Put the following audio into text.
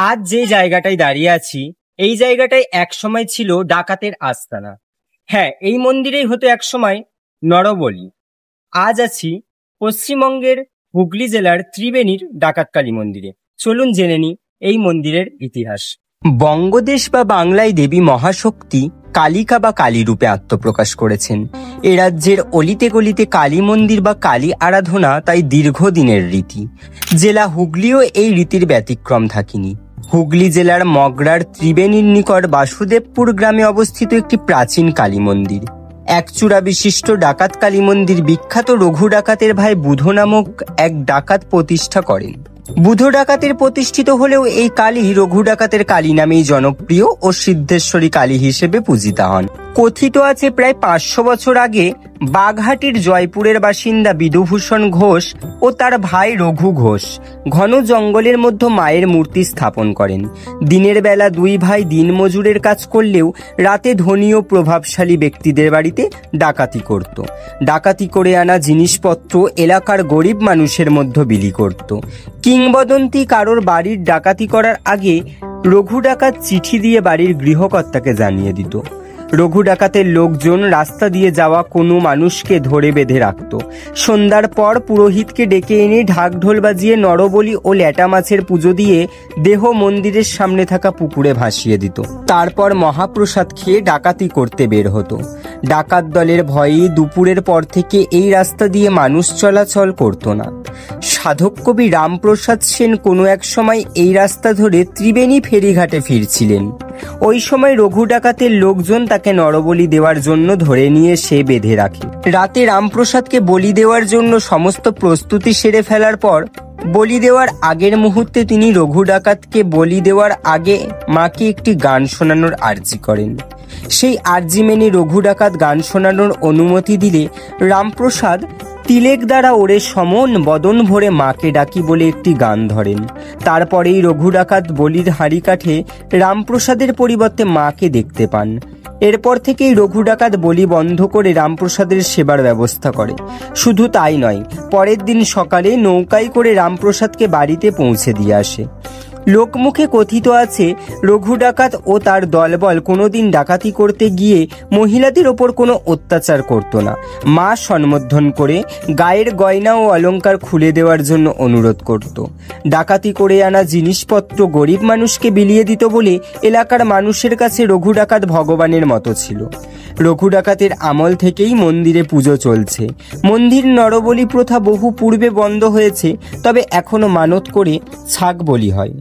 আজ যে জায়গাটায় দাঁড়িয়ে আছি এই জায়গাটায় একসময় ছিল ডাকাতের আস্তানা। হ্যাঁ, এই মন্দিরেই হতো একসময় নরবলি। আজ আছি পশ্চিমবঙ্গের হুগলি জেলার ত্রিবেণীর ডাকাতকালী মন্দিরে। চলুন জেনে নিই এই মন্দিরের ইতিহাস। বঙ্গদেশ বা বাংলায় দেবী মহাশক্তি কালিকা বা কালী রূপে আত্মপ্রকাশ করেছেন। এ রাজ্যের অলিতে গলিতে কালী মন্দির বা কালী আরাধনা তাই দীর্ঘদিনের রীতি। জেলা হুগলিও এই রীতির ব্যতিক্রম থাকেনি। হুগলি জেলার মগরার ত্রিবেণীর নিকট বাসুদেবপুর গ্রামে অবস্থিত একটি প্রাচীন কালী মন্দির। একচূড়া বিশিষ্ট ডাকাত কালী মন্দির বিখ্যাত রঘু ডাকাতের ভাই বুধ নামক এক ডাকাত প্রতিষ্ঠা করেন। বুধ ডাকাতের প্রতিষ্ঠিত হলেও এই কালী রঘু ডাকাতের কালী নামেই জনপ্রিয় ও সিদ্ধেশ্বরী কালী হিসেবে পূজিতা হন। কথিত আছে প্রায় 500 বছর আগে বাঘহাটির জয়পুরের বাসিন্দা বিধুভূষণ ঘোষ ও তার ভাই রঘু ঘোষ ঘন জঙ্গলের মধ্যে মায়ের মূর্তি স্থাপন করেন। দিনের বেলা দুই ভাই দিনমজুরের কাজ করলেও রাতে ধনী ও প্রভাবশালী ব্যক্তিদের বাড়িতে ডাকাতি করত। ডাকাতি করে আনা জিনিসপত্র এলাকার গরিব মানুষের মধ্যে বিলি করত। কিংবদন্তি কারোর বাড়ির ডাকাতি করার আগে রঘু ডাকাত চিঠি দিয়ে বাড়ির গৃহকর্তাকে জানিয়ে দিত। রঘু ডাকাতের লোকজন রাস্তা দিয়ে যাওয়া কোনো মানুষকে ধরে বেঁধে রাখত। সন্ধ্যার পর পুরোহিতকে ডেকে এনে ঢাক ঢোল বাজিয়ে নরবলি ও ল্যাটা মাছের পুজো দিয়ে দেহ মন্দিরের সামনে থাকা পুকুরে ভাসিয়ে দিত। তারপর মহাপ্রসাদ খেয়ে ডাকাতি করতে বের হতো। ডাকাত দলের ভয়ে দুপুরের পর থেকে এই রাস্তা দিয়ে মানুষ চলাচল করত না। সাধক কবি রামপ্রসাদ সেন কোনো এক সময় এই রাস্তা ধরে ত্রিবেণী ফেরিঘাটে ফিরছিলেন। ওই সময় রঘু ডাকাতের লোকজন তাকে নরবলি দেওয়ার জন্য ধরে নিয়ে সে বেঁধে রাখে। রাতে রামপ্রসাদকে বলি দেওয়ার জন্য সমস্ত প্রস্তুতি সেরে ফেলার পর বলি দেওয়ার আগের মুহূর্তে তিনি রঘু ডাকাতকে বলি দেওয়ার আগে মাকে একটি গান শোনানোর আর্জি করেন। সেই আর্জি মেনে রঘু ডাকাত গান শোনানোর অনুমতি দিলে রামপ্রসাদ তিলেক দ্বারা ওরে সমন বদন ভরে মাকে ডাকি বলে একটি গান ধরেন। তারপরেই রঘু ডাকাত বলির হাঁড়ি কাঠে রামপ্রসাদের পরিবর্তে মাকে দেখতে পান। এরপর থেকেই রঘু ডাকাত বলি বন্ধ করে রামপ্রসাদের সেবার ব্যবস্থা করে। শুধু তাই নয়, পরের দিন সকালে নৌকায় করে রামপ্রসাদকে বাড়িতে পৌঁছে দিয়ে আসে। লোকমুখে কথিত আছে রঘু ডাকাত ও তার দলবল কোনোদিন ডাকাতি করতে গিয়ে মহিলাদের ওপর কোনো অত্যাচার করত না। মা সম্বোধন করে গায়ের গয়না ও অলংকার খুলে দেওয়ার জন্য অনুরোধ করত। ডাকাতি করে আনা জিনিসপত্র গরিব মানুষকে বিলিয়ে দিত বলে এলাকার মানুষের কাছে রঘু ডাকাত ভগবানের মতো ছিল। রঘু ডাকাতের আমল থেকেই মন্দিরে পুজো চলছে। মন্দির নরবলি প্রথা বহু পূর্বে বন্ধ হয়েছে, তবে এখনো মানত করে ছাগ বলি হয়।